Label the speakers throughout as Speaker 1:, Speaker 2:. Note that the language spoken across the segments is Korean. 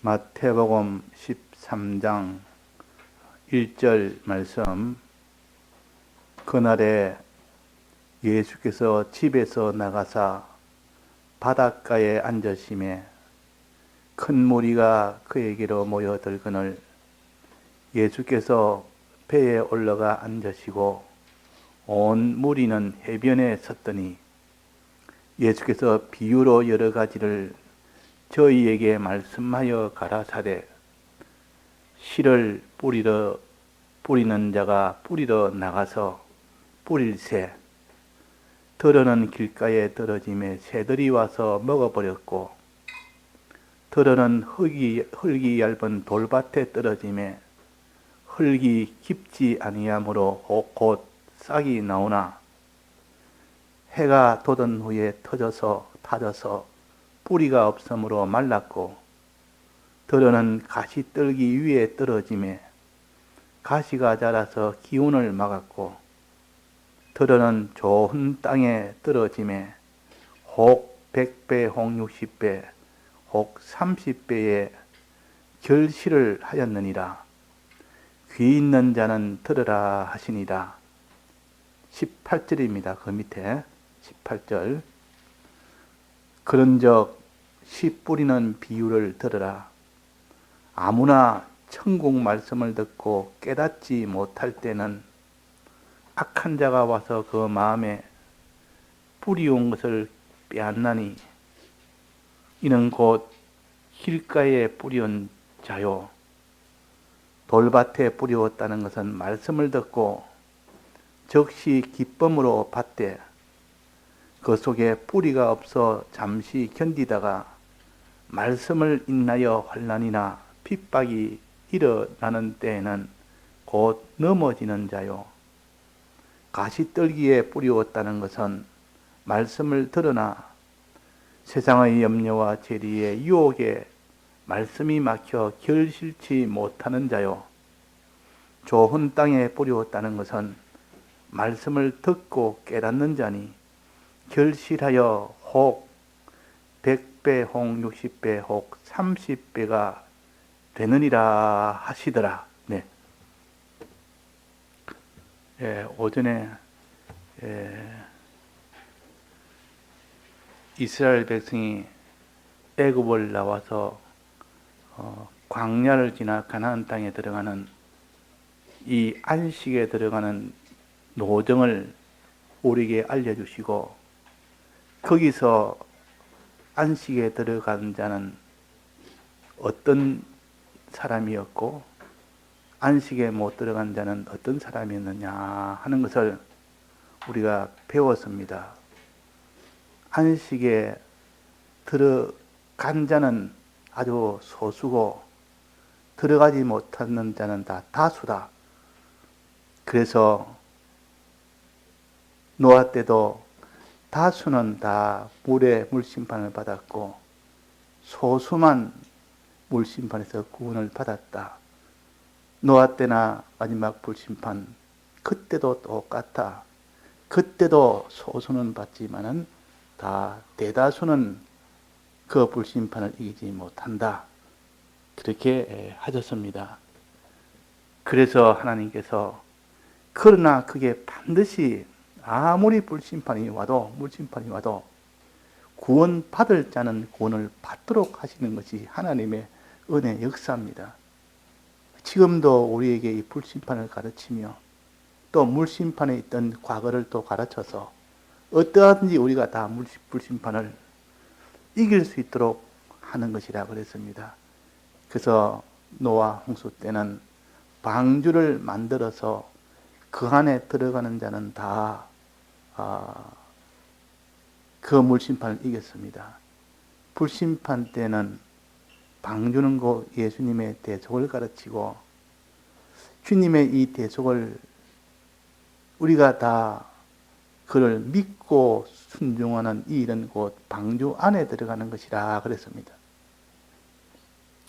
Speaker 1: 마태복음 13장 1절 말씀. 그날에 예수께서 집에서 나가사 바닷가에 앉으심에 큰 무리가 그에게로 모여들거늘 예수께서 배에 올라가 앉으시고 온 무리는 해변에 섰더니 예수께서 비유로 여러 가지를 저희에게 말씀하여 가라사대 씨를 뿌리는 자가 뿌리러 나가서 뿌릴새 들어는 길가에 떨어짐에 새들이 와서 먹어버렸고 들어는 흙이 얇은 돌밭에 떨어짐에 흙이 깊지 아니하므로 곧 싹이 나오나 해가 돋은 후에 타져서 뿌리가 없으므로 말랐고 들어는 가시떨기 위에 떨어짐에 가시가 자라서 기운을 막았고 들어는 좋은 땅에 떨어짐에 혹 100배, 혹 60배, 혹 30배의 결실을 하였느니라. 귀 있는 자는 들으라 하시니라. 18절입니다. 그 밑에 18절. 그런즉 씨 뿌리는 비유를 들으라. 아무나 천국 말씀을 듣고 깨닫지 못할 때는 악한 자가 와서 그 마음에 뿌리온 것을 빼앗나니 이는 곧 길가에 뿌리온 자요. 돌밭에 뿌리었다는 것은 말씀을 듣고 즉시 기쁨으로 받되 그 속에 뿌리가 없어 잠시 견디다가 말씀을 인하여 환난이나 핍박이 일어나는 때에는 곧 넘어지는 자요. 가시떨기에 뿌리었다는 것은 말씀을 들으나 세상의 염려와 재리의 유혹에 말씀이 막혀 결실치 못하는 자요. 좋은 땅에 뿌리었다는 것은 말씀을 듣고 깨닫는 자니 결실하여 혹 100배, 혹 60배, 혹 30배가 되느니라 하시더라. 네. 오전에 이스라엘 백성이 애굽을 나와서 광야를 지나 가나안 땅에 들어가는 이 안식에 들어가는 노정을 우리에게 알려주시고 거기서 안식에 들어간 자는 어떤 사람이었고 안식에 못 들어간 자는 어떤 사람이었느냐 하는 것을 우리가 배웠습니다. 안식에 들어간 자는 아주 소수고 들어가지 못하는 자는 다 다수다. 그래서 노아 때도 다수는 다 물심판을 받았고 소수만 물심판에서 구원을 받았다. 노아 때나 마지막 불심판 그때도 똑같다. 그때도 소수는 받지만은 다 대다수는 그 불심판을 이기지 못한다. 그렇게 하셨습니다. 그래서 하나님께서 그러나 그게 반드시 아무리 물심판이 와도 구원 받을 자는 구원을 받도록 하시는 것이 하나님의 은혜 역사입니다. 지금도 우리에게 이 불심판을 가르치며 또 물심판에 있던 과거를 또 가르쳐서 어떠하든지 우리가 다 불심판을 이길 수 있도록 하는 것이라 그랬습니다. 그래서 노아 홍수 때는 방주를 만들어서 그 안에 들어가는 자는 다 그 물심판을 이겼습니다. 불심판 때는 방주는 곧 예수님의 대속을 가르치고 주님의 이 대속을 우리가 다 그를 믿고 순종하는 이 일은 곧 방주 안에 들어가는 것이라 그랬습니다.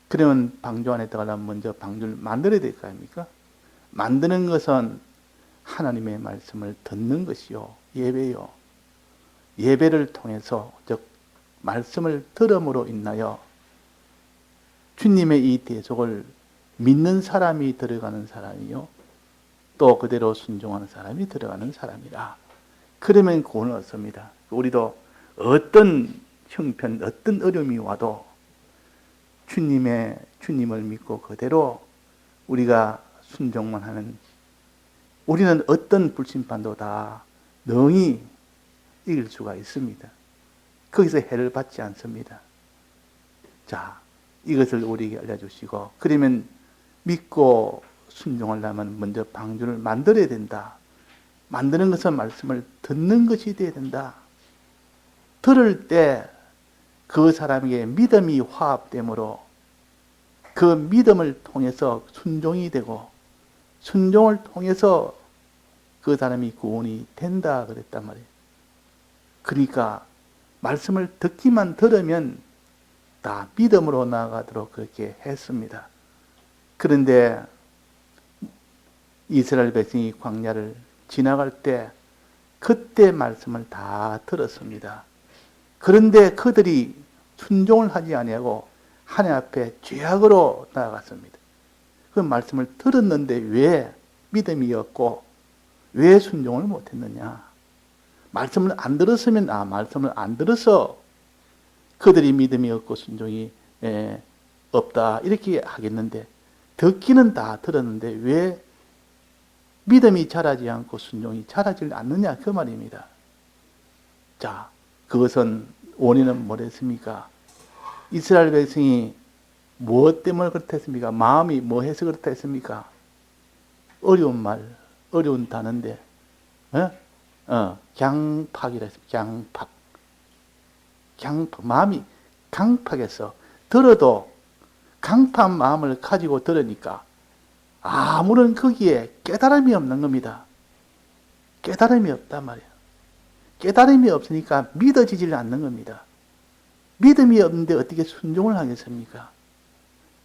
Speaker 1: 그러면 방주 안에 들어가려면 먼저 방주를 만들어야 될 거 아닙니까? 만드는 것은 하나님의 말씀을 듣는 것이요. 예배요. 예배를 통해서 즉 말씀을 들음으로 인하여 주님의 이 대속을 믿는 사람이 들어가는 사람이요, 또 그대로 순종하는 사람이 들어가는 사람이라. 그러면 구원을 얻습니다. 우리도 어떤 형편, 어떤 어려움이 와도 주님을 믿고 그대로 우리가 순종만 하면 우리는 어떤 불심판도 다 능히 이길 수가 있습니다. 거기서 해를 받지 않습니다. 자, 이것을 우리에게 알려주시고, 그러면 믿고 순종하려면 먼저 방주를 만들어야 된다. 만드는 것은 말씀을 듣는 것이 되어야 된다. 들을 때 그 사람에게 믿음이 화합되므로 그 믿음을 통해서 순종이 되고, 순종을 통해서 그 사람이 구원이 된다 그랬단 말이에요. 그러니까 말씀을 듣기만 들으면 다 믿음으로 나아가도록 그렇게 했습니다. 그런데 이스라엘 백성이 광야를 지나갈 때 그때 말씀을 다 들었습니다. 그런데 그들이 순종을 하지 아니하고 하나님 앞에 죄악으로 나아갔습니다. 그 말씀을 들었는데 왜 믿음이 없고 왜 순종을 못했느냐? 말씀을 안 들었으면 말씀을 안 들어서 그들이 믿음이 없고 순종이 없다 이렇게 하겠는데, 듣기는 다 들었는데 왜 믿음이 자라지 않고 순종이 자라지 않느냐 그 말입니다. 자, 그것은 원인은 뭐랬습니까? 이스라엘 백성이 무엇 때문에 그렇다했습니까? 마음이 뭐 해서 그렇다했습니까? 어려운 말, 어려운 단어인데 강팍이라 했습니다. 강팍. 마음이 강팍해서 들어도 강팍한 마음을 가지고 들으니까 아무런 거기에 깨달음이 없는 겁니다. 깨달음이 없단 말이에요. 깨달음이 없으니까 믿어지질 않는 겁니다. 믿음이 없는데 어떻게 순종을 하겠습니까?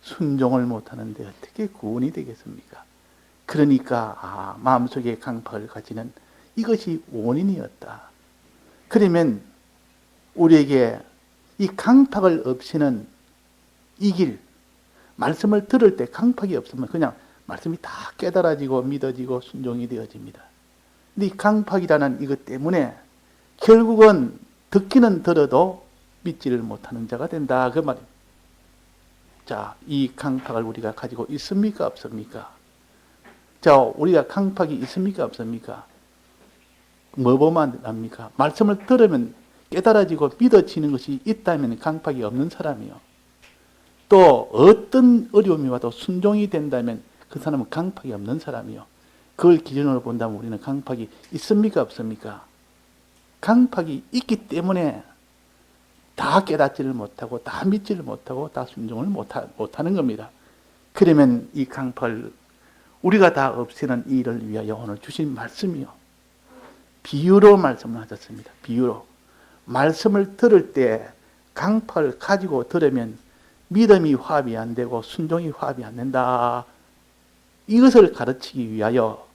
Speaker 1: 순종을 못하는데 어떻게 구원이 되겠습니까? 그러니까 마음속에 강팍을 가지는 이것이 원인이었다. 그러면 우리에게 이 강팍을 없이는 이 길, 말씀을 들을 때 강팍이 없으면 그냥 말씀이 다 깨달아지고 믿어지고 순종이 되어집니다. 근데 이 강팍이라는 이것 때문에 결국은 듣기는 들어도 믿지를 못하는 자가 된다 그 말입니다. 자, 이 강팍을 우리가 가지고 있습니까 없습니까? 자, 우리가 강팍이 있습니까 없습니까? 뭐 보면 압니까? 말씀을 들으면 깨달아지고 믿어지는 것이 있다면 강팍이 없는 사람이요. 또 어떤 어려움이 와도 순종이 된다면 그 사람은 강팍이 없는 사람이요. 그걸 기준으로 본다면 우리는 강팍이 있습니까 없습니까? 강팍이 있기 때문에 다 깨닫지를 못하고 다 믿지를 못하고 다 순종을 못하는 겁니다. 그러면 이 강팍을 우리가 다 없애는 이 일을 위하여 오늘 주신 말씀이요, 비유로 말씀을 하셨습니다. 비유로. 말씀을 들을 때 강팍을 가지고 들으면 믿음이 화합이 안 되고 순종이 화합이 안 된다. 이것을 가르치기 위하여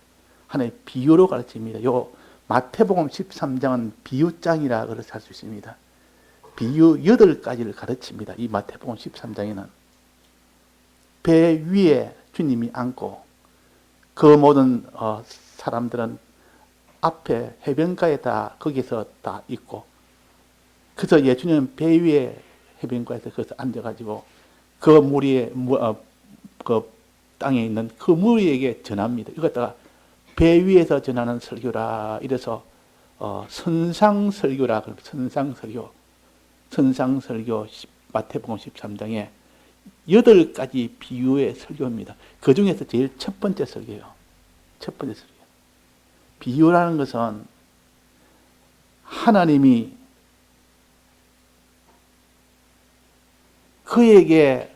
Speaker 1: 하나의 비유로 가르칩니다. 요 마태복음 13장은 비유장이라 그렇게 할 수 있습니다. 비유 8가지를 가르칩니다. 이 마태복음 13장에는 배 위에 주님이 앉고 그 모든 사람들은 앞에 해변가에 거기서 다 있고, 그래서 예수님은 배 위에 해변가에서 거기서 앉아가지고 그 물 위에 그 땅에 있는 그 무리에게 전합니다. 이것다가 배 위에서 전하는 설교라 이래서 선상설교라 선상설교 마태복음 13장에 8가지 비유의 설교입니다. 그 중에서 제일 첫 번째 설교예요. 첫 번째 설교. 비유라는 것은 하나님이 그에게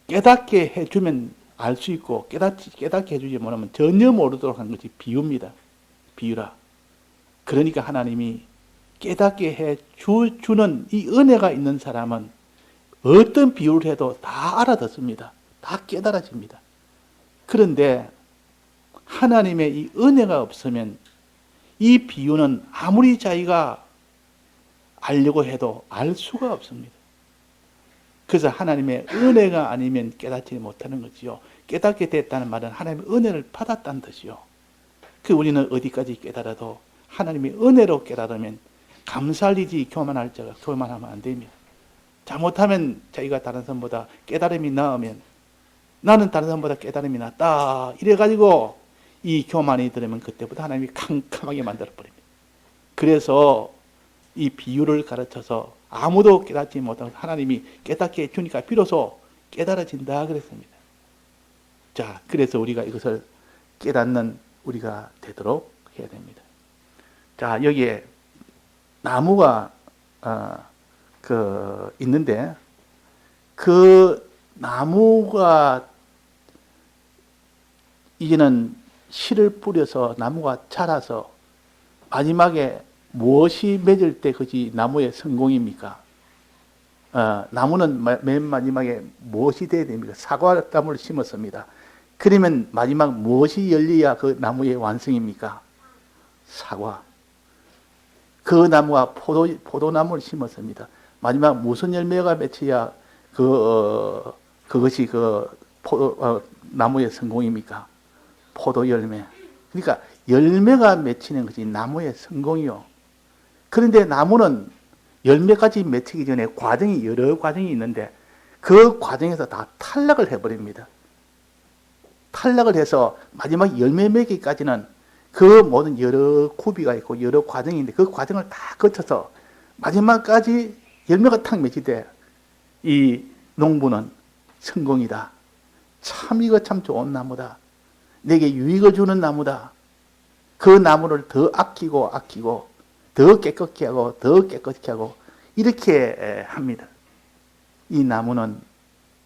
Speaker 1: 깨닫게 해주면 알 수 있고 깨닫게 해주지 못하면 전혀 모르도록 하는 것이 비유입니다. 비유라. 그러니까 하나님이 깨닫게 해주는 이 은혜가 있는 사람은 어떤 비유를 해도 다 알아듣습니다. 다 깨달아집니다. 그런데 하나님의 이 은혜가 없으면 이 비유는 아무리 자기가 알려고 해도 알 수가 없습니다. 그래서 하나님의 은혜가 아니면 깨닫지 못하는 거지요. 깨닫게 됐다는 말은 하나님의 은혜를 받았다는 뜻이요. 그 우리는 어디까지 깨달아도 하나님의 은혜로 깨달으면 감사할 일이 교만할 자가 교만하면 안 됩니다. 잘못하면 자기가 다른 사람보다 깨달음이 나으면 나는 다른 사람보다 깨달음이 낫다 이래가지고 이 교만이 들으면 그때부터 하나님이 캄캄하게 만들어버립니다. 그래서 이 비유를 가르쳐서 아무도 깨닫지 못하고 하나님이 깨닫게 해주니까 비로소 깨달아진다 그랬습니다. 자, 그래서 우리가 이것을 깨닫는 우리가 되도록 해야 됩니다. 자, 여기에 나무가 있는데 그 나무가 이제는 씨를 뿌려서 나무가 자라서 마지막에 무엇이 맺을 때 그것이 나무의 성공입니까? 나무는 맨 마지막에 무엇이 돼야 됩니까? 사과나무를 심었습니다. 그러면 마지막 무엇이 열려야 그 나무의 완성입니까? 사과. 그 나무가 포도나무를 심었습니다. 마지막 무슨 열매가 맺혀야 그것이 나무의 성공입니까? 포도 열매. 그러니까 열매가 맺히는 것이 나무의 성공이요. 그런데 나무는 열매까지 맺히기 전에 여러 과정이 있는데 그 과정에서 다 탈락을 해버립니다. 탈락을 해서 마지막 열매 맺기까지는 그 모든 여러 구비가 있고 여러 과정이 있는데 그 과정을 다 거쳐서 마지막까지 열매가 탁 맺히되 이 농부는 성공이다. 이거 참 좋은 나무다. 내게 유익을 주는 나무다. 그 나무를 더 아끼고 더 깨끗게 하고 이렇게 합니다. 이 나무는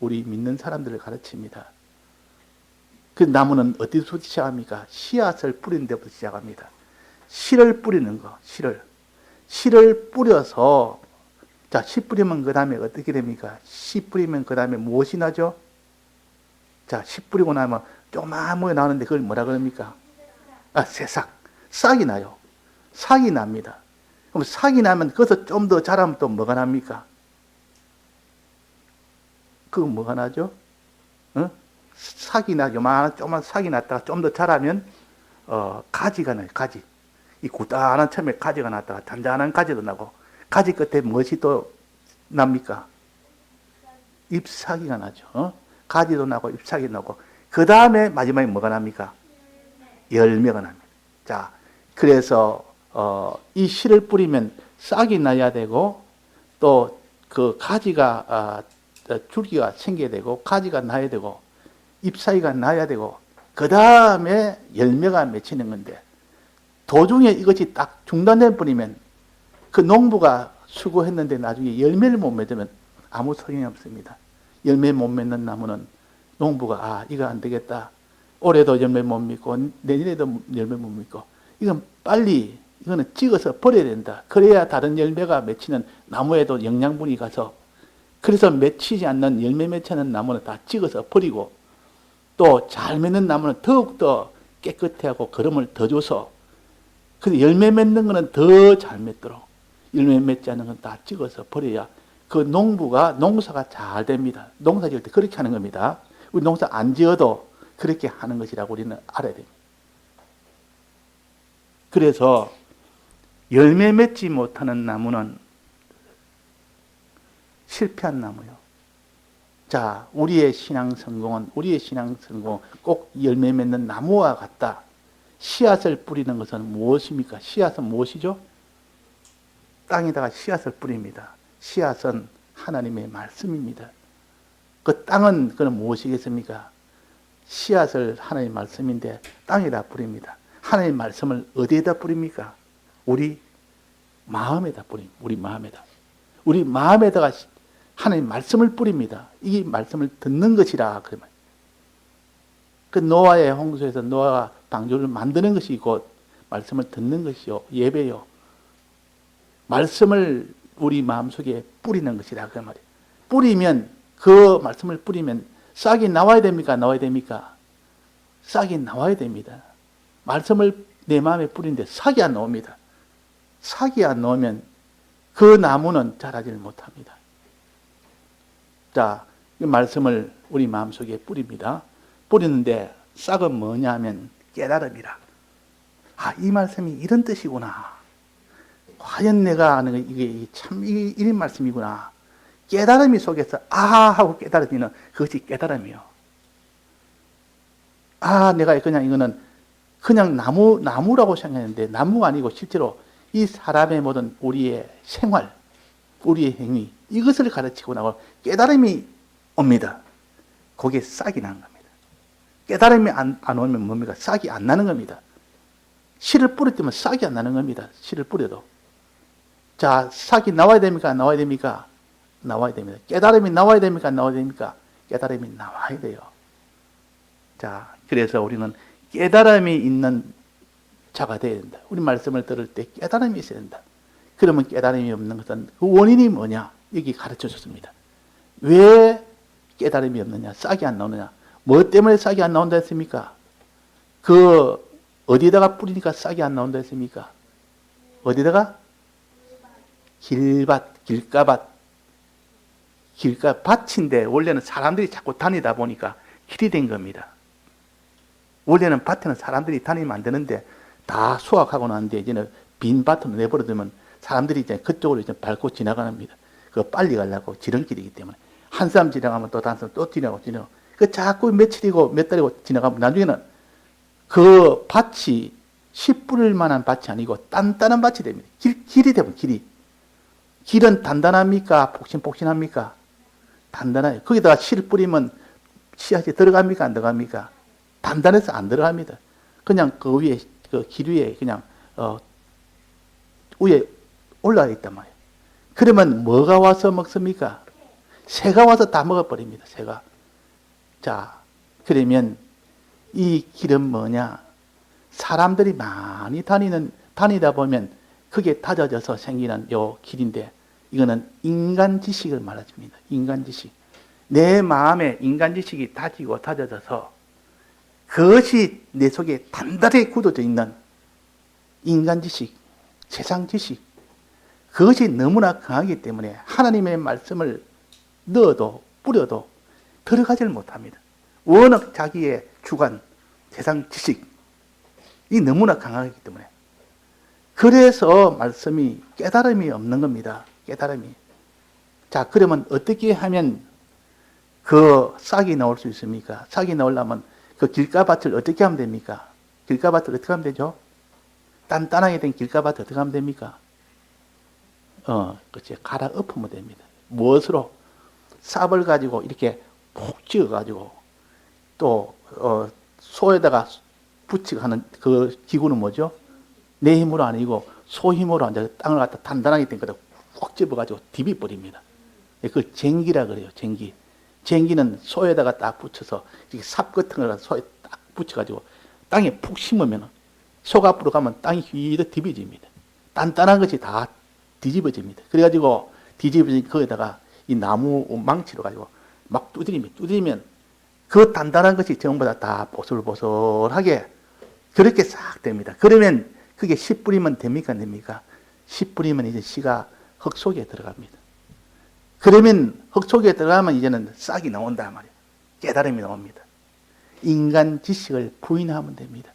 Speaker 1: 우리 믿는 사람들을 가르칩니다. 그 나무는 어디서부터 시작합니까? 씨앗을 뿌리는 데부터 시작합니다. 씨를 뿌리는 거, 씨를 뿌려서, 자, 씨 뿌리면 그 다음에 어떻게 됩니까? 씨 뿌리면 그 다음에 무엇이 나죠? 자, 씨 뿌리고 나면 조그마한 모에 나오는데 그걸 뭐라 그럽니까? 새싹. 싹이 나요. 싹이 납니다. 그럼 싹이 나면 거기서 좀 더 자라면 또 뭐가 납니까? 그건 뭐가 나죠? 싹이 나죠. 조그만 싹이 났다가 좀 더 자라면 가지가 나요. 가지. 이 구단한 처음에 가지가 났다가 단단한 가지도 나고 가지 끝에 무엇이 또 납니까? 잎사귀가 나죠. 가지도 나고 잎사귀 나고 그 다음에 마지막에 뭐가 납니까? 열매가 납니다. 자, 그래서 이 씨를 뿌리면 싹이 나야 되고 또 그 가지가 줄기가 생겨야 되고 가지가 나야 되고 잎사귀가 나야 되고 그 다음에 열매가 맺히는 건데 도중에 이것이 딱 중단돼 버리면 그 농부가 수고했는데 나중에 열매를 못 맺으면 아무 소용이 없습니다. 열매 못 맺는 나무는 농부가 이거 안 되겠다. 올해도 열매 못 맺고 내년에도 열매 못 맺고 이거는 찍어서 버려야 된다. 그래야 다른 열매가 맺히는 나무에도 영양분이 가서 그래서 맺히지 않는 열매 맺지 않는 나무는 다 찍어서 버리고 또 잘 맺는 나무는 더욱더 깨끗해하고 거름을 더 줘서 근데 열매 맺는 거는 더 잘 맺도록 열매 맺지 않는 건 다 찍어서 버려야 그 농사가 잘 됩니다. 농사 지을 때 그렇게 하는 겁니다. 우리 농사 안 지어도 그렇게 하는 것이라고 우리는 알아야 됩니다. 그래서 열매 맺지 못하는 나무는 실패한 나무요. 자, 우리의 신앙 성공은 꼭 열매 맺는 나무와 같다. 씨앗을 뿌리는 것은 무엇입니까? 씨앗은 무엇이죠? 땅에다가 씨앗을 뿌립니다. 씨앗은 하나님의 말씀입니다. 그 땅은 그럼 무엇이겠습니까? 씨앗을 하나님의 말씀인데 땅에다 뿌립니다. 하나님의 말씀을 어디에다 뿌립니까? 우리 마음에다 뿌립니다. 우리 마음에다가 하나님의 말씀을 뿌립니다. 이 말씀을 듣는 것이라. 그 노아의 홍수에서 노아가 방주를 만드는 것이 곧 말씀을 듣는 것이요. 예배요. 말씀을 우리 마음속에 뿌리는 것이라. 그 말이에요. 그 말씀을 뿌리면 싹이 나와야 됩니까? 나와야 됩니까? 싹이 나와야 됩니다. 말씀을 내 마음에 뿌리는데 싹이 안 나옵니다. 싹이 안 나오면 그 나무는 자라지를 못합니다. 자, 이 말씀을 우리 마음속에 뿌립니다. 뿌리는데 싹은 뭐냐 하면 깨달음이라. 아, 이 말씀이 이런 뜻이구나. 과연 내가 아는 이게 참 이런 말씀이구나. 깨달음이 속에서 하고 깨달으면 그것이 깨달음이요. 내가 그냥 이거는 그냥 나무라고 생각했는데 나무가 아니고 실제로 이 사람의 모든 우리의 생활, 우리의 행위 이것을 가르치고 나고 깨달음이 옵니다. 거기에 싹이 나는 겁니다. 깨달음이 안 오면 뭡니까? 싹이 안 나는 겁니다. 씨를 뿌렸더니 싹이 안 나는 겁니다. 씨를 뿌려도. 자, 싹이 나와야 됩니까? 나와야 됩니까? 나와야 됩니다. 깨달음이 나와야 됩니까? 나와야 됩니까? 깨달음이 나와야 돼요. 자, 그래서 우리는 깨달음이 있는 자가 되어야 된다. 우리 말씀을 들을 때 깨달음이 있어야 된다. 그러면 깨달음이 없는 것은 그 원인이 뭐냐? 여기 가르쳐 줬습니다. 왜 깨달음이 없느냐? 싹이 안 나오느냐? 뭐 때문에 싹이 안 나온다 했습니까? 어디다가 뿌리니까 싹이 안 나온다 했습니까? 어디다가? 길가밭. 밭인데 원래는 사람들이 자꾸 다니다 보니까 길이 된 겁니다. 원래는 밭에는 사람들이 다니면 안 되는데 다 수확하고 나는데 이제는 빈 밭으로 내버려두면 사람들이 이제 그쪽으로 이제 밟고 지나갑니다. 그거 빨리 가려고 지름길이기 때문에 한 사람 지나가면 또 다른 사람 또 지나가고 그 자꾸 며칠이고 몇 달이고 지나가면 나중에는 그 밭이 씨 뿌릴 만한 밭이 아니고 단단한 밭이 됩니다. 길이 되면 길이. 길은 단단합니까? 폭신폭신합니까? 단단해요. 거기다가 씨를 뿌리면 씨앗이 들어갑니까? 안 들어갑니까? 단단해서 안 들어갑니다. 그냥 그 위에, 그 길 위에 그냥, 위에 올라가 있단 말이에요. 그러면 뭐가 와서 먹습니까? 새가 와서 다 먹어버립니다, 새가. 자, 그러면 이 길은 뭐냐? 사람들이 많이 다니다 보면 그게 다져져서 생기는 요 길인데, 이거는 인간 지식을 말해줍니다. 인간 지식. 내 마음에 인간 지식이 다져져서 그것이 내 속에 단단하게 굳어져 있는 인간 지식, 세상 지식. 그것이 너무나 강하기 때문에 하나님의 말씀을 넣어도 뿌려도 들어가지를 못합니다. 워낙 자기의 주관, 세상 지식이 너무나 강하기 때문에. 그래서 말씀이 깨달음이 없는 겁니다. 깨달음이. 자, 그러면 어떻게 하면 그 싹이 나올 수 있습니까? 싹이 나오려면 그 길가밭을 어떻게 하면 됩니까? 길가밭을 어떻게 하면 되죠? 단단하게 된 길가밭을 어떻게 하면 됩니까? 그렇지. 갈아 엎으면 됩니다. 무엇으로? 삽을 가지고 이렇게 푹 찍어가지고 또, 소에다가 붙이고 하는 그 기구는 뭐죠? 내 힘으로 아니고 소 힘으로 앉아서 땅을 갖다 단단하게 된 거다 푹 집어가지고 디비버립니다. 그걸 쟁기라 그래요. 쟁기. 쟁기는 소에다가 딱 붙여서 이렇게 삽 같은 걸 소에 딱 붙여가지고 땅에 푹 심으면 소가 앞으로 가면 땅이 휘덕 디비집니다. 단단한 것이 다 뒤집어집니다. 그래가지고 뒤집어진 거기다가 이 나무 망치로 가지고 막 두드리면 그 단단한 것이 전부 다 보슬보슬하게 그렇게 싹 됩니다. 그러면 그게 씨 뿌리면 됩니까? 안 됩니까? 씨 뿌리면 이제 씨가 흙 속에 들어갑니다. 그러면 흙 속에 들어가면 이제는 싹이 나온단 말이에요. 깨달음이 나옵니다. 인간 지식을 부인하면 됩니다.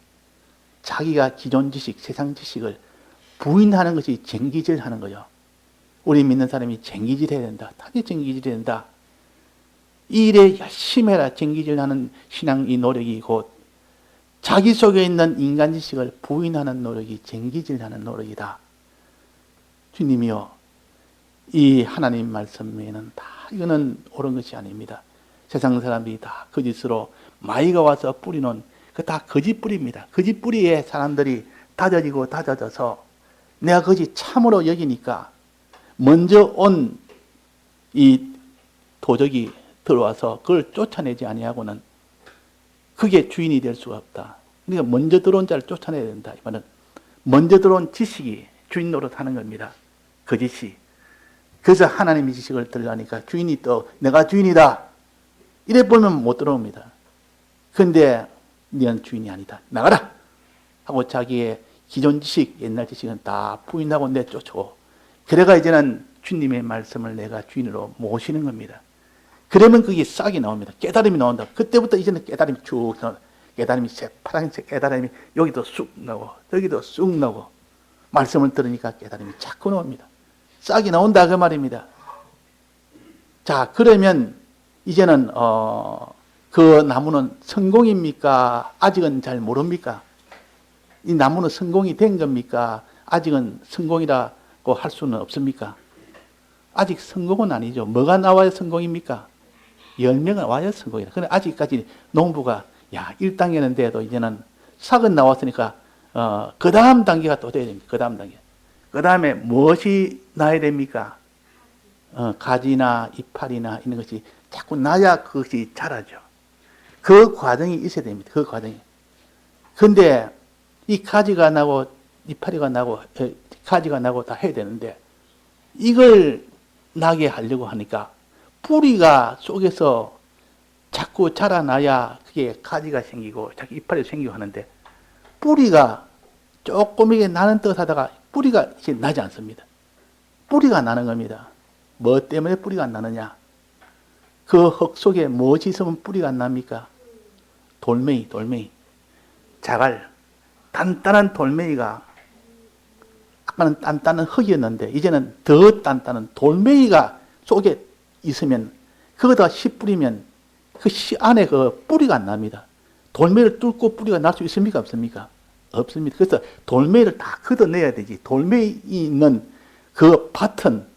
Speaker 1: 자기가 기존 지식, 세상 지식을 부인하는 것이 쟁기질 하는 거죠. 우리 믿는 사람이 쟁기질 해야 된다. 다시 쟁기질 해야 된다. 이 일에 열심히 해라. 쟁기질 하는 신앙 이 노력이 곧 자기 속에 있는 인간 지식을 부인하는 노력이 쟁기질 하는 노력이다. 주님이요. 이 하나님 말씀에는 다 이거는 옳은 것이 아닙니다. 세상 사람들이 다 거짓으로 마이가 와서 뿌리는 그 다 거짓 뿌리입니다. 거짓 뿌리에 사람들이 다져져서 내가 거짓 참으로 여기니까 먼저 온 이 도적이 들어와서 그걸 쫓아내지 아니하고는 그게 주인이 될 수가 없다. 그러니까 먼저 들어온 자를 쫓아내야 된다. 이 말은 먼저 들어온 지식이 주인 노릇하는 겁니다. 거짓이. 그래서 하나님의 지식을 들어가니까 주인이 또 내가 주인이다. 이래 보면 못 들어옵니다. 그런데 너는 주인이 아니다. 나가라! 하고 자기의 기존 지식, 옛날 지식은 다 부인하고 내쫓고 그래가 이제는 주님의 말씀을 내가 주인으로 모시는 겁니다. 그러면 그게 싹이 나옵니다. 깨달음이 나온다. 그때부터 이제는 깨달음이 쭉 나온다. 깨달음이 새파란색 깨달음이 여기도 쑥 나오고 여기도 쑥 나오고 말씀을 들으니까 깨달음이 자꾸 나옵니다. 싹이 나온다 그 말입니다. 자, 그러면 이제는 그 나무는 성공입니까? 아직은 잘 모릅니까? 이 나무는 성공이 된 겁니까? 아직은 성공이라고 할 수는 없습니까? 아직 성공은 아니죠. 뭐가 나와야 성공입니까? 열매가 와야 성공이다. 그런데 아직까지 농부가 야, 1단계는 돼도 이제는 싹은 나왔으니까 그 다음 단계가 또 돼야 됩니다. 그 다음 단계. 그 다음에 무엇이 나야 됩니까? 가지나 이파리나 이런 것이 자꾸 나야 그것이 자라죠. 그 과정이 있어야 됩니다. 그 과정이. 근데 이 가지가 나고 이파리가 나고 가지가 나고 다 해야 되는데 이걸 나게 하려고 하니까 뿌리가 속에서 자꾸 자라나야 그게 가지가 생기고 자꾸 이파리가 생기고 하는데 뿌리가 조금이게 나는 듯 하다가 뿌리가 이제 나지 않습니다. 뿌리가 나는 겁니다. 뭐 때문에 뿌리가 안 나느냐? 그 흙 속에 무엇이 있으면 뿌리가 안 납니까? 돌멩이. 자갈. 단단한 돌멩이가 아까는 단단한 흙이었는데 이제는 더 단단한 돌멩이가 속에 있으면 그거다 씨 뿌리면 그 씨 안에 그 뿌리가 안 납니다. 돌멩이를 뚫고 뿌리가 날 수 있습니까? 없습니까? 없습니다. 그래서 돌멩이를 다 걷어내야 되지. 돌멩이 있는 그 밭은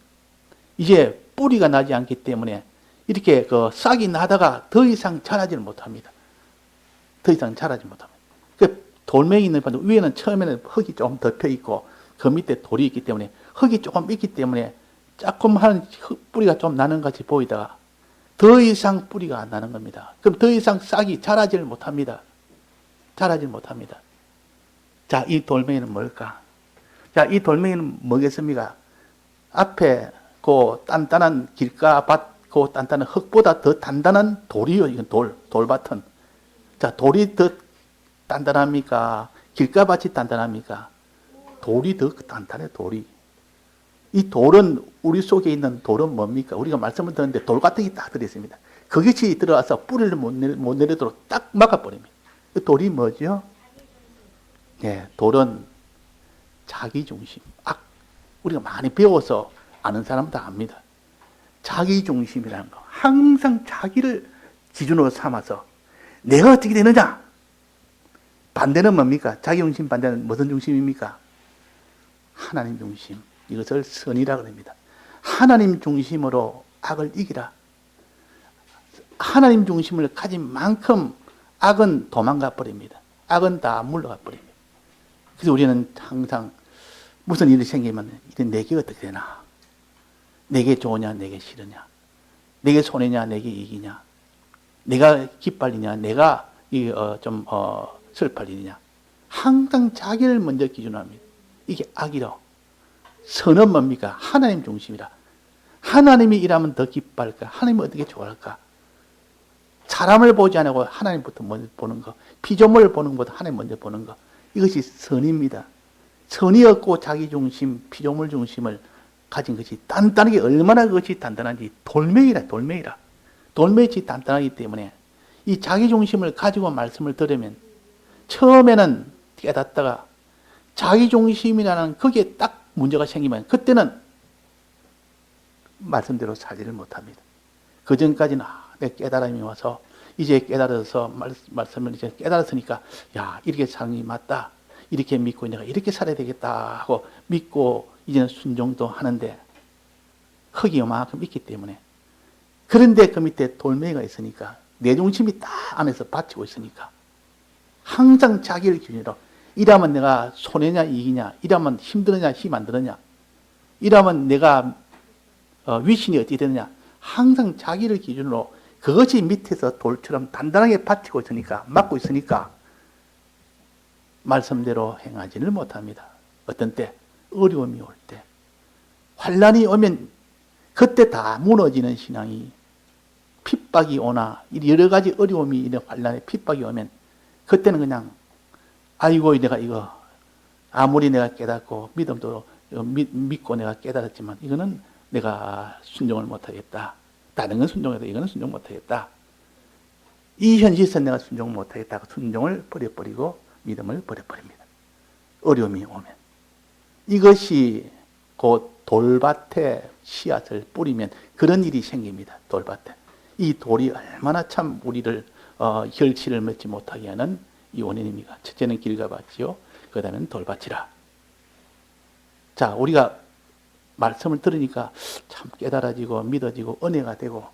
Speaker 1: 이제 뿌리가 나지 않기 때문에 이렇게 그 싹이 나다가 더 이상 자라지를 못합니다. 더 이상 자라지 못합니다. 그 돌멩이 있는 밭 위에는 처음에는 흙이 좀 덮여 있고 그 밑에 돌이 있기 때문에 흙이 조금 있기 때문에 조금한 뿌리가 좀 나는 같이 보이다가 더 이상 뿌리가 안 나는 겁니다. 그럼 더 이상 싹이 자라지를 못합니다. 자라지 못합니다. 자, 이 돌멩이는 뭘까? 자, 이 돌멩이는 뭐겠습니까? 앞에 그 단단한 길가 밭, 그 단단한 흙보다 더 단단한 돌이요. 이건 돌밭은. 자, 돌이 더 단단합니까? 길가밭이 단단합니까? 돌이 더 단단해, 돌이. 이 돌은, 우리 속에 있는 돌은 뭡니까? 우리가 말씀을 듣는데 돌 같은 게 딱 들어있습니다. 그것이 들어와서 뿌리를 못 내리도록 딱 막아버립니다. 그 돌이 뭐죠? 네, 돌은 자기중심. 우리가 많이 배워서 아는 사람은 다 압니다. 자기중심이라는 거. 항상 자기를 기준으로 삼아서 내가 어떻게 되느냐? 반대는 뭡니까? 자기중심 반대는 무슨 중심입니까? 하나님 중심. 이것을 선이라고 합니다. 하나님 중심으로 악을 이기라. 하나님 중심을 가진 만큼 악은 도망가 버립니다. 악은 다 물러가 버립니다. 그래서 우리는 항상 무슨 일이 생기면 내게 어떻게 되나? 내게 좋으냐, 내게 싫으냐? 내게 손해냐, 내게 이익이냐? 내가 기빨리냐, 내가 슬퍼리냐? 항상 자기를 먼저 기준으로 합니다. 이게 악이라. 선은 뭡니까? 하나님 중심이라. 하나님이 일하면 더 기뻐할까? 하나님이 어떻게 좋아할까? 사람을 보지 않고 하나님부터 먼저 보는 거. 피조물을 보는 것보다 하나님 먼저 보는 거. 이것이 선입니다. 선이 없고 자기 중심, 피조물 중심을 가진 것이 단단하게 얼마나 그것이 단단한지 돌멩이라. 돌멩이같이 단단하기 때문에 이 자기 중심을 가지고 말씀을 들으면 처음에는 깨닫다가 자기 중심이라는 거기에 딱 문제가 생기면 그때는 말씀대로 살지를 못합니다. 그 전까지는 내 깨달음이 와서 이제 깨달아서 말씀을 이제 깨달았으니까 야, 이렇게 사는 게 맞다. 이렇게 믿고 내가 이렇게 살아야 되겠다 하고 믿고 이제는 순종도 하는데 흙이 요만큼 있기 때문에 그런데 그 밑에 돌멩이가 있으니까 내 중심이 딱 안에서 받치고 있으니까 항상 자기를 기준으로 이러면 내가 손해냐 이익이냐, 이러면 힘드느냐 힘 안 드느냐, 이러면 내가 위신이 어떻게 되느냐, 항상 자기를 기준으로 그것이 밑에서 돌처럼 단단하게 받치고 있으니까, 막고 있으니까 말씀대로 행하지를 못합니다. 어떤 때 어려움이 올 때, 환난이 오면 그때 다 무너지는 신앙이, 핍박이 오나 여러 가지 어려움이 이런 환난에 핍박이 오면 그때는 그냥 아이고 내가 이거 아무리 내가 깨닫고 믿음도 믿고 내가 깨달았지만 이거는 내가 순종을 못하겠다. 다른 건 순종해도 이거는 순종 못하겠다. 이 현실에서 내가 순종 못하겠다. 순종을 버려버리고 믿음을 버려버립니다. 어려움이 오면. 이것이 곧 돌밭에 씨앗을 뿌리면 그런 일이 생깁니다. 돌밭에. 이 돌이 얼마나 참 우리를 결실을 맺지 못하게 하는 이 원인입니다. 첫째는 길가밭이요. 그 다음에는 돌밭이라. 자, 우리가 말씀을 들으니까 참 깨달아지고 믿어지고 은혜가 되고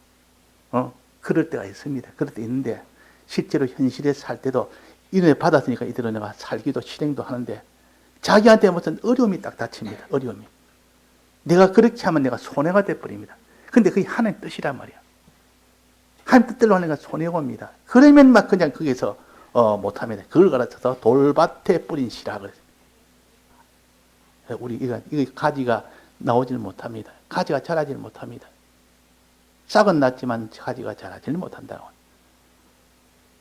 Speaker 1: 그럴 때가 있습니다. 그럴 때 있는데 실제로 현실에 살 때도 은혜 받았으니까 이대로 내가 살기도 실행도 하는데 자기한테 무슨 어려움이 딱 닥칩니다. 어려움이. 내가 그렇게 하면 내가 손해가 돼버립니다. 근데 그게 하나님 뜻이란 말이야. 하나님 뜻대로 하니까 손해가 옵니다. 그러면 막 그냥 거기서 못합니다. 그걸 가르쳐서 돌밭에 뿌린 씨라 그랬어요. 우리 이거 가지가 나오지는 못합니다. 가지가 자라지는 못합니다. 싹은 났지만 가지가 자라지는 못한다고.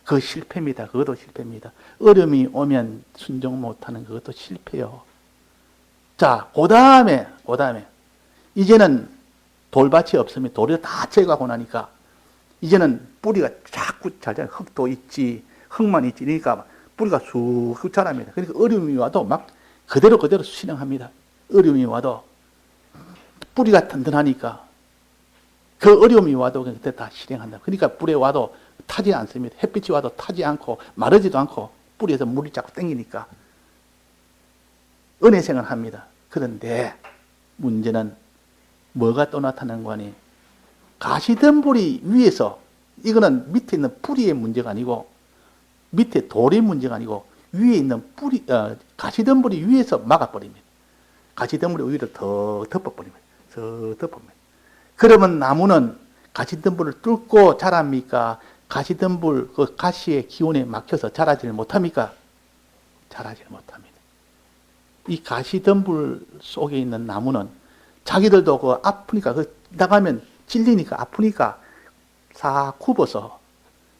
Speaker 1: 그 실패입니다. 그것도 실패입니다. 어려움이 오면 순종 못하는 그것도 실패요. 자, 그 다음에 이제는 돌밭이 없으면 돌을 다 제거하고 나니까 이제는 뿌리가 자꾸 잘 자라요. 흙도 있지, 흙만 있지. 그러니까 뿌리가 쑥 자랍니다. 그러니까 어려움이 와도 막 그대로 실행합니다. 어려움이 와도 뿌리가 든든하니까 그 어려움이 와도 그때 다 실행한다. 그러니까 불에 와도 타지 않습니다. 햇빛이 와도 타지 않고 마르지도 않고 뿌리에서 물이 자꾸 땡기니까 은혜 생활합니다. 그런데 문제는 뭐가 또 나타나는 거니? 가시덤불이 위에서, 이거는 밑에 있는 뿌리의 문제가 아니고 밑에 돌의 문제가 아니고 위에 있는 가시덤불이 위에서 막아버립니다. 가시덤불이 오히려 더 덮어버립니다. 더 덮어버립니다. 그러면 나무는 가시덤불을 뚫고 자랍니까? 가시덤불, 그 가시의 기운에 막혀서 자라지를 못합니까? 자라지를 못합니다. 이 가시덤불 속에 있는 나무는 자기들도 그 아프니까, 나가면 찔리니까 아프니까 싹 굽어서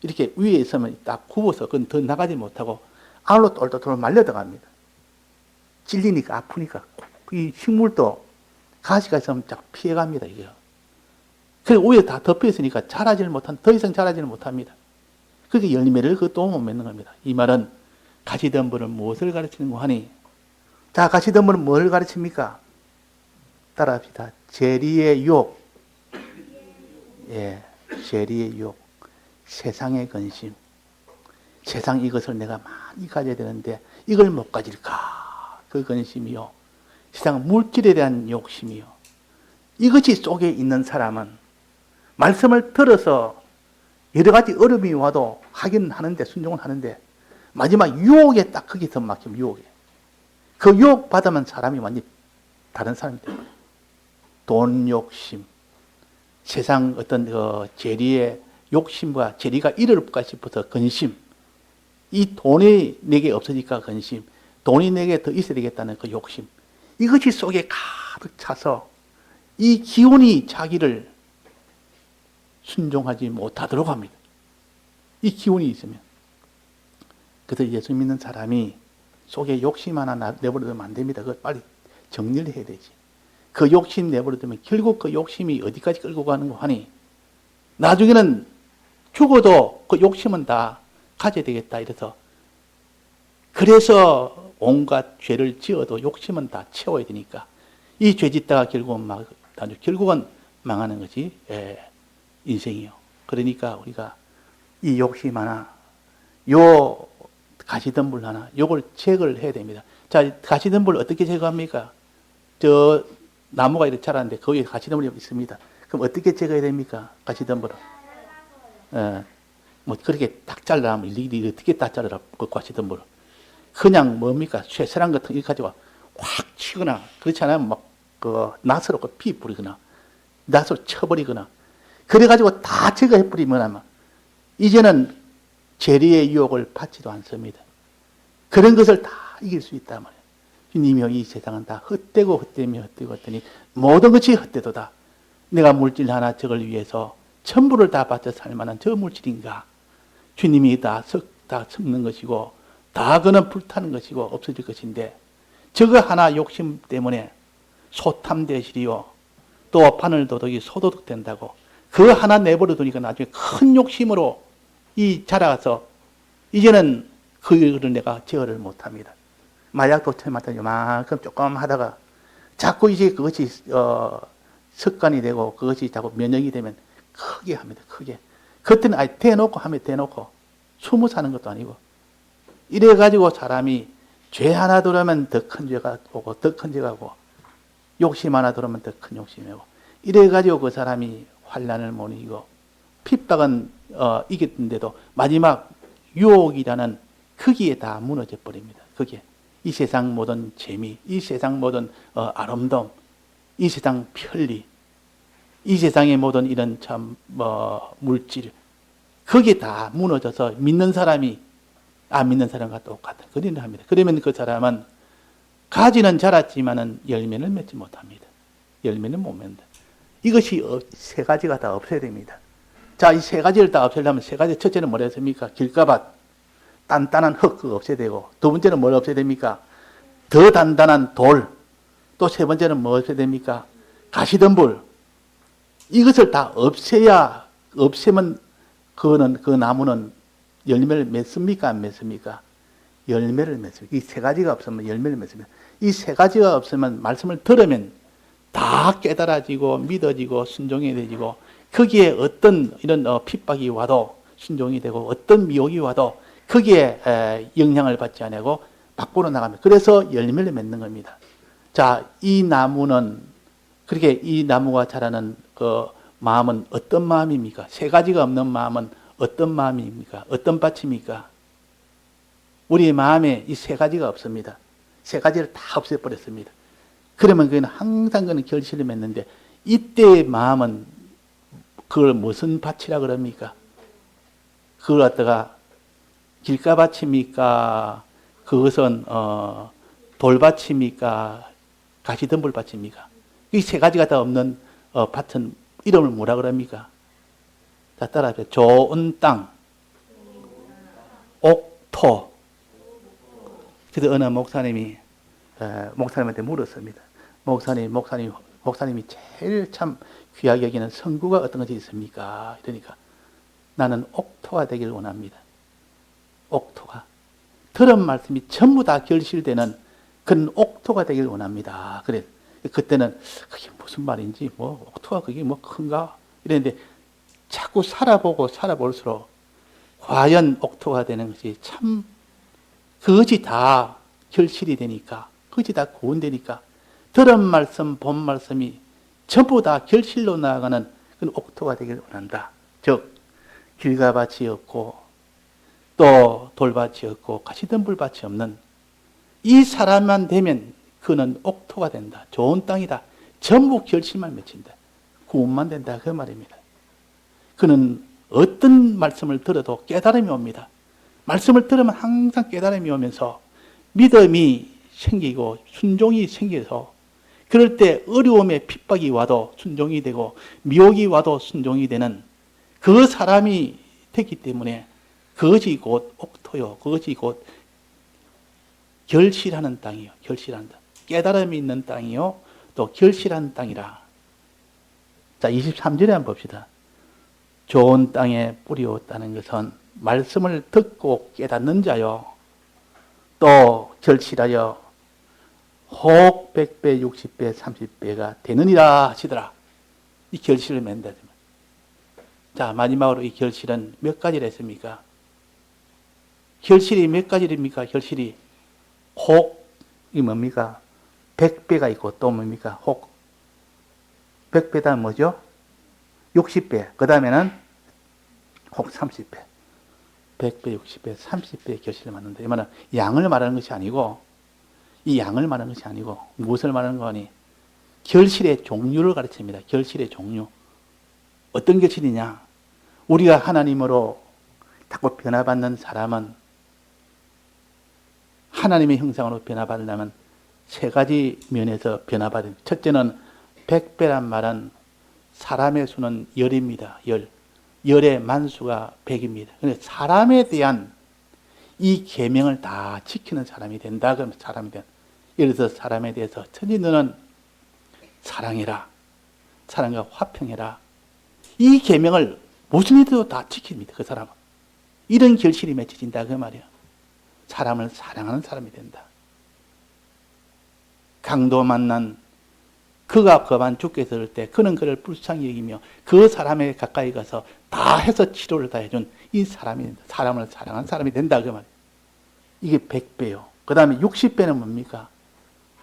Speaker 1: 이렇게 위에 있으면 딱 굽어서 그건 더 나가지 못하고 안으로 똘똘똘 말려 들어갑니다. 찔리니까 아프니까. 이 식물도 가시가 있으면 쫙 피해갑니다, 이게요. 그리고 위에 다 덮여 있으니까 더 이상 자라지를 못합니다. 그렇게 열매를 또 못 맺는 겁니다. 이 말은 가시덤불은 무엇을 가르치는고 하니? 자, 가시덤불은 뭘 가르칩니까? 따라합시다. 재리의 유혹. 예, 재리의 유혹. 세상의 근심. 세상 이것을 내가 많이 가져야 되는데 이걸 못 가질까? 그 근심이요. 세상 물질에 대한 욕심이요. 이것이 속에 있는 사람은 말씀을 들어서 여러 가지 어려움이 와도 하긴 하는데, 순종은 하는데, 마지막 유혹에 딱 거기서 막히면 유혹에. 그 유혹 받으면 사람이 완전히 다른 사람이 돼요. 돈 욕심, 세상 어떤 재리의 욕심과 재리가 이럴까 싶어서 근심, 이 돈이 내게 없으니까 근심, 돈이 내게 더 있어야 되겠다는 그 욕심, 이것이 속에 가득 차서 이 기운이 자기를 순종하지 못하도록 합니다. 이 기운이 있으면. 그래서 예수 믿는 사람이 속에 욕심 하나 내버려두면 안 됩니다. 그걸 빨리 정리를 해야 되지. 그 욕심 내버려두면 결국 그 욕심이 어디까지 끌고 가는 거 하니? 나중에는 죽어도 그 욕심은 다 가져야 되겠다 이래서, 그래서 온갖 죄를 지어도 욕심은 다 채워야 되니까 이 죄 짓다가 결국은 망하는 것이 인생이요. 그러니까 우리가 이 욕심 하나, 요 가시덤불 하나, 요걸 제거를 해야 됩니다. 자, 가시덤불 어떻게 제거합니까? 저 나무가 이렇게 자라는데 거기에 가시덤불이 있습니다. 그럼 어떻게 제거해야 됩니까? 가시덤불은. 뭐 그렇게 딱 잘라면 일일이 어떻게 딱 잘라 그 가시덤불을. 그냥 뭡니까? 쇠사랑 같은 거 가지고 확 치거나, 그렇지 않으면 막 그 낫으로 피 뿌리거나, 낫으로 쳐버리거나, 그래가지고 다 제거해버리면 아마 이제는 재리의 유혹을 받지도 않습니다. 그런 것을 다 이길 수 있단 말이에요. 주님이여, 이 세상은 다 헛되고 헛되며 헛되고 헛되니 모든 것이 헛되도다. 내가 물질 하나 저걸 위해서 천부를 다 바쳐 살 만한 저 물질인가? 주님이 다 섞는 것이고 다 그는 불타는 것이고 없어질 것인데, 저거 하나 욕심 때문에 소탐대실이요, 또 바늘도둑이 소도둑 된다고 그 하나 내버려 두니까 나중에 큰 욕심으로 자라서 이제는 그거를 내가 제어를 못합니다. 마약도 처음부터 요만큼 조금 하다가 자꾸 이제 그것이 습관이 되고 그것이 자꾸 면역이 되면 크게 합니다. 크게. 그때는 아예 대놓고 하면 대놓고 숨어 사는 것도 아니고 이래가지고 사람이 죄 하나 들으면 더 큰 죄가 오고 더 큰 죄가 오고 욕심 하나 들으면 더 큰 욕심이 오고 이래가지고 그 사람이 환난을 못 이기고 핍박은 이겼는데도 마지막 유혹이라는 거기에 다 무너져 버립니다. 그게 이 세상 모든 재미, 이 세상 모든 아름다움, 이 세상 편리, 이 세상의 모든 이런 참 물질, 그게 다 무너져서 믿는 사람이 안 믿는 사람과 똑같은 그런 일을 합니다. 그러면 그 사람은 가지는 자랐지만은 열매는 맺지 못합니다. 열매는 못 맺는다. 이것이 세 가지가 다 없어야 됩니다. 자, 이 세 가지를 다 없애려면 세 가지. 첫째는 뭐라 했습니까? 길가밭, 단단한 흙, 그거 없애야 되고. 두 번째는 뭘 없애야 됩니까? 더 단단한 돌. 또 세 번째는 뭐 없애야 됩니까? 가시덤불. 이것을 다 없애면 그 나무는 열매를 맺습니까? 안 맺습니까? 열매를 맺습니다. 이 세 가지가 없으면 열매를 맺습니다. 이 세 가지가 없으면 말씀을 들으면 다 깨달아지고 믿어지고 순종해지고 거기에 어떤 이런 핍박이 와도 순종이 되고 어떤 미혹이 와도 거기에 영향을 받지 않고 밖으로 나갑니다. 그래서 열매를 맺는 겁니다. 자, 이 나무는 그렇게 이 나무가 자라는 그 마음은 어떤 마음입니까? 세 가지가 없는 마음은 어떤 마음입니까? 어떤 밭입니까? 우리의 마음에 이 세 가지가 없습니다. 세 가지를 다 없애버렸습니다. 그러면 그는 항상 그는 결실을 맺는데 이때의 마음은 그걸 무슨 밭이라 그럽니까? 그걸 갖다가 길가밭입니까? 그것은 돌밭입니까? 가시덤불밭입니까? 이 세 가지가 다 없는 밭은 이름을 뭐라 그럽니까? 자, 따라하세요. 좋은 땅, 옥토. 그래서 어느 목사님이 목사님한테 물었습니다. 목사님이 제일 참 귀하게 여기는 성구가 어떤 것이 있습니까? 그러니까 나는 옥토가 되기를 원합니다. 옥토가. 들은 말씀이 전부 다 결실되는 그런 옥토가 되기를 원합니다. 그래. 그때는 그게 무슨 말인지, 옥토가 그게 큰가? 이랬는데 자꾸 살아볼수록 과연 옥토가 되는 것이 참 그것이 다 결실이 되니까, 그것이 다 구원되니까 들은 말씀, 본 말씀이 전부 다 결실로 나아가는 그런 옥토가 되기를 원한다. 즉 길가밭이 없고 또 돌밭이 없고 가시덤불밭이 없는 이 사람만 되면 그는 옥토가 된다. 좋은 땅이다. 전부 결실만 맺힌다. 구원만 된다. 그 말입니다. 그는 어떤 말씀을 들어도 깨달음이 옵니다. 말씀을 들으면 항상 깨달음이 오면서 믿음이 생기고 순종이 생겨서 그럴 때 어려움에 핍박이 와도 순종이 되고 미혹이 와도 순종이 되는 그 사람이 됐기 때문에 그것이 곧 옥토요. 그것이 곧 결실하는 땅이요. 결실하는 땅. 깨달음이 있는 땅이요. 또 결실한 땅이라. 자, 23절에 한번 봅시다. 좋은 땅에 뿌리었다는 것은 말씀을 듣고 깨닫는 자요. 또 결실하여 혹 100배, 60배, 30배가 되느니라 하시더라. 이 결실을 맺는다. 자, 마지막으로 이 결실은 몇 가지를 했습니까? 결실이 몇 가지입니까? 결실이 혹이 뭡니까? 100배가 있고 또 뭡니까? 혹. 100배다 뭐죠? 60배. 그 다음에는 혹 30배. 100배, 60배, 30배의 결실을 맞는다. 이 말은 양을 말하는 것이 아니고, 이 양을 말하는 것이 아니고, 무엇을 말하는 거니? 결실의 종류를 가르칩니다. 결실의 종류. 어떤 결실이냐? 우리가 하나님으로 자꾸 변화받는 사람은 하나님의 형상으로 변화받으려면 세 가지 면에서 변화받은. 첫째는 100배란 말은 사람의 수는 열입니다. 열. 열의 만수가 100입니다. 그런데 사람에 대한 이 계명을 다 지키는 사람이 된다. 그러면 사람이 된. 예를 들어서 사람에 대해서 천지 너는 사랑해라. 사랑과 화평해라. 이 계명을 무슨 일도 다 지킵니다. 그 사람은. 이런 결실이 맺혀진다 그 말이에요. 사람을 사랑하는 사람이 된다. 강도 만난 그가 거반 죽게 될 때 그는 그를 불쌍히 여기며 그 사람에 가까이 가서 다 해서 치료를 다 해준 이 사람이 사람을 사랑하는 사람이 된다 그 말이에요. 이게 100배요. 그 다음에 60배는 뭡니까?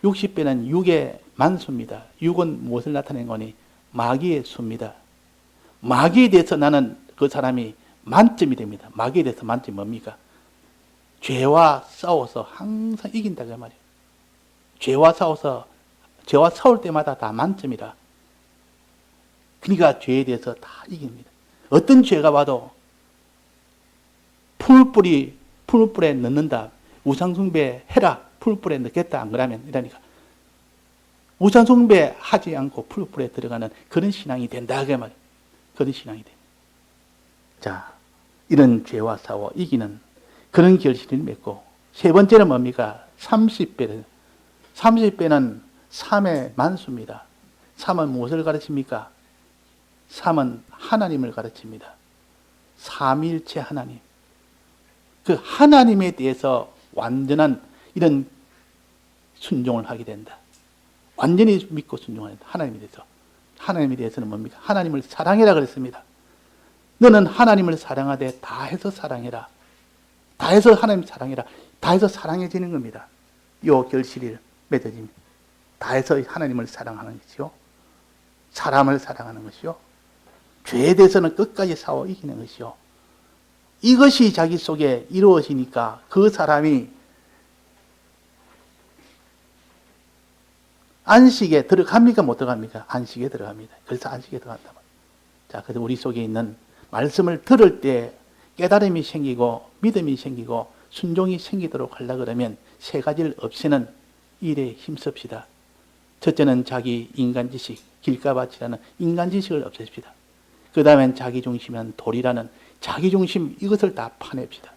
Speaker 1: 60배는 육의 만수입니다. 육은 무엇을 나타낸 거니? 마귀의 수입니다. 마귀에 대해서 나는 그 사람이 만점이 됩니다. 마귀에 대해서 만점이 뭡니까? 죄와 싸워서 항상 이긴다 그 말이에요. 죄와 싸울 때마다 다 만점이라. 그러니까 죄에 대해서 다 이깁니다. 어떤 죄가 와도 풀뿌리에 넣는다. 우상숭배 해라. 풀뿌리에 넣겠다. 안 그러면 이러니까 우상숭배 하지 않고 풀뿌리에 들어가는 그런 신앙이 된다 그 말이에요. 그런 신앙이 됩니다. 자, 이런 죄와 싸워 이기는 그런 결실을 맺고, 세 번째는 뭡니까? 30배. 30배는 3의 만수입니다. 3은 무엇을 가르칩니까? 3은 하나님을 가르칩니다. 삼위일체 하나님. 그 하나님에 대해서 완전한 이런 순종을 하게 된다. 완전히 믿고 순종한다. 하나님에 대해서. 하나님에 대해서는 뭡니까? 하나님을 사랑해라 그랬습니다. 너는 하나님을 사랑하되 다 해서 사랑해라. 다 해서 하나님 사랑해라. 다 해서 사랑해지는 겁니다. 요 결실이 맺어집니다. 다 해서 하나님을 사랑하는 것이요. 사람을 사랑하는 것이요. 죄에 대해서는 끝까지 싸워 이기는 것이요. 이것이 자기 속에 이루어지니까 그 사람이 안식에 들어갑니까? 못 들어갑니까? 안식에 들어갑니다. 그래서 안식에 들어간다. 자, 그래서 우리 속에 있는 말씀을 들을 때 깨달음이 생기고 믿음이 생기고 순종이 생기도록 하려고 그러면 세 가지를 없애는 일에 힘씁시다. 첫째는 자기 인간지식, 길가밭이라는 인간지식을 없애십시다. 그 다음엔 자기중심이라는 돌이라는 자기중심, 이것을 다 파냅시다.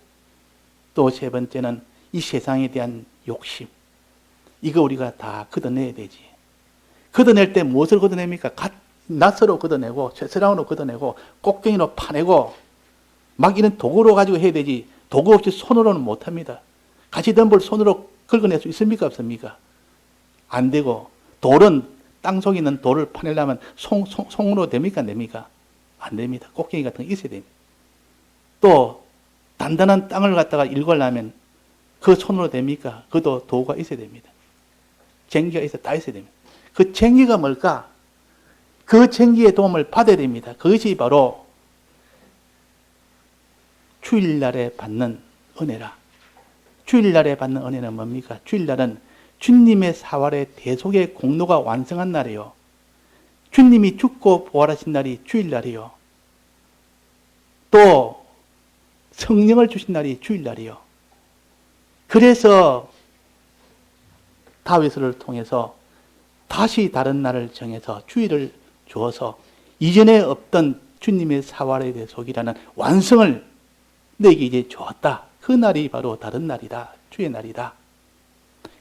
Speaker 1: 또 세 번째는 이 세상에 대한 욕심, 이거 우리가 다 걷어내야 되지. 걷어낼 때 무엇을 걷어냅니까? 낫으로 걷어내고 쇠사랑으로 걷어내고 꽃갱이로 파내고 막 이런 도구로 가지고 해야 되지, 도구 없이 손으로는 못합니다. 가시덤불 손으로 긁어낼 수 있습니까? 없습니까? 안 되고, 돌은 땅 속에 있는 돌을 파내려면 송으로 됩니까? 안 됩니까? 안 됩니다. 꽃갱이 같은 게 있어야 됩니다. 또 단단한 땅을 갖다가 일궈려면 그 손으로 됩니까? 그것도 도구가 있어야 됩니다. 쟁기가 다 있어야 됩니다. 그 쟁기가 뭘까? 그 쟁기의 도움을 받아야 됩니다. 그것이 바로 주일날에 받는 은혜라. 주일날에 받는 은혜는 뭡니까? 주일날은 주님의 사활의 대속의 공로가 완성한 날이에요. 주님이 죽고 부활하신 날이 주일날이에요. 또 성령을 주신 날이 주일날이에요. 그래서 다윗을 통해서 다시 다른 날을 정해서 주일을 주어서 이전에 없던 주님의 사활의 대속이라는 완성을 내게 이제 주었다. 그 날이 바로 다른 날이다. 주의 날이다.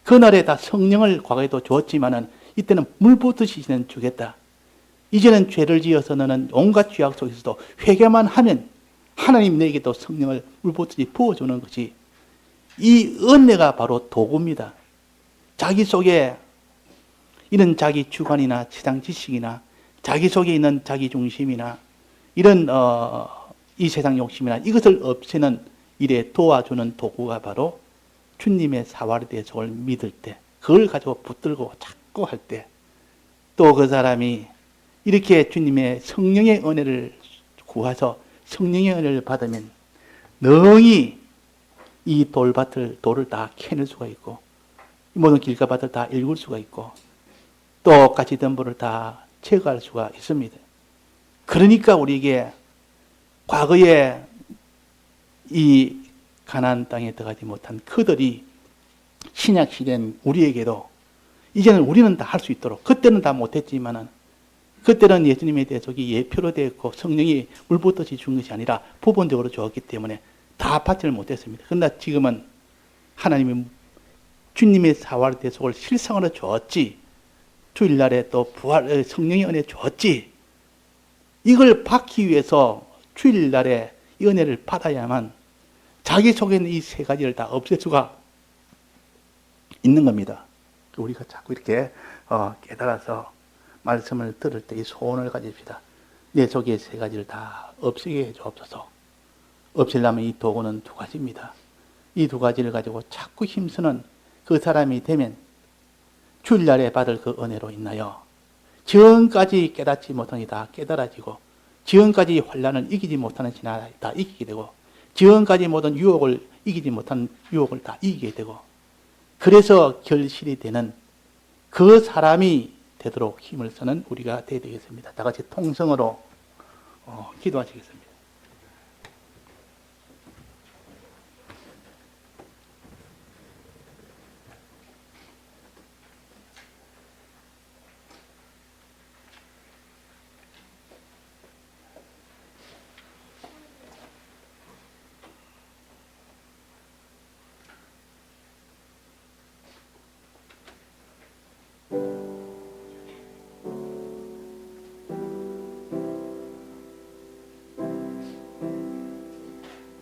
Speaker 1: 그 날에 다 성령을 과거에도 주었지만은 이때는 물 붓듯이 이제는 주겠다. 이제는 죄를 지어서 너는 온갖 죄악 속에서도 회개만 하면 하나님 내게도 성령을 물 붓듯이 부어주는 것이, 이 은혜가 바로 도구입니다. 자기 속에 이런 자기 주관이나 세상 지식이나 자기 속에 있는 자기 중심이나 이런 이 세상 욕심이나 이것을 없애는 일에 도와주는 도구가 바로 주님의 사활에 대해서 믿을 때, 그걸 가지고 붙들고 자꾸 할 때, 또 그 사람이 이렇게 주님의 성령의 은혜를 구해서 성령의 은혜를 받으면 능히 이 돌을 다 캐낼 수가 있고, 모든 길가밭을 다 일굴 수가 있고, 또 가시덤불을 다 제거할 수가 있습니다. 그러니까 우리에게 과거에 이 가나안 땅에 들어가지 못한 그들이 신약 시대인 우리에게도 이제는 우리는 다 할 수 있도록, 그때는 다 못했지만은, 그때는 예수님의 대속이 예표로 되었고 성령이 물붓듯이 준 것이 아니라 부분적으로 주었기 때문에 다 받지를 못했습니다. 그러나 지금은 하나님이 주님의 사활 대속을 실상으로 주었지, 주일날에 또 부활 성령의 은혜 주었지, 이걸 받기 위해서 주일날에 이 은혜를 받아야만 자기 속에 있는 이 세 가지를 다 없앨 수가 있는 겁니다. 우리가 자꾸 이렇게 깨달아서 말씀을 들을 때 이 소원을 가집시다. 내 속에 세 가지를 다 없애게 해주옵소서. 없애려면 이 도구는 두 가지입니다. 이 두 가지를 가지고 자꾸 힘쓰는 그 사람이 되면 주일날에 받을 그 은혜로 인하여 지금까지 깨닫지 못한 게 다 깨달아지고, 지금까지 환난을 이기지 못하는 신앙을 다 이기게 되고, 지금까지 모든 유혹을 이기지 못한 유혹을 다 이기게 되고, 그래서 결실이 되는 그 사람이 되도록 힘을 쓰는 우리가 되어야 되겠습니다. 다 같이 통성으로 기도하시겠습니다.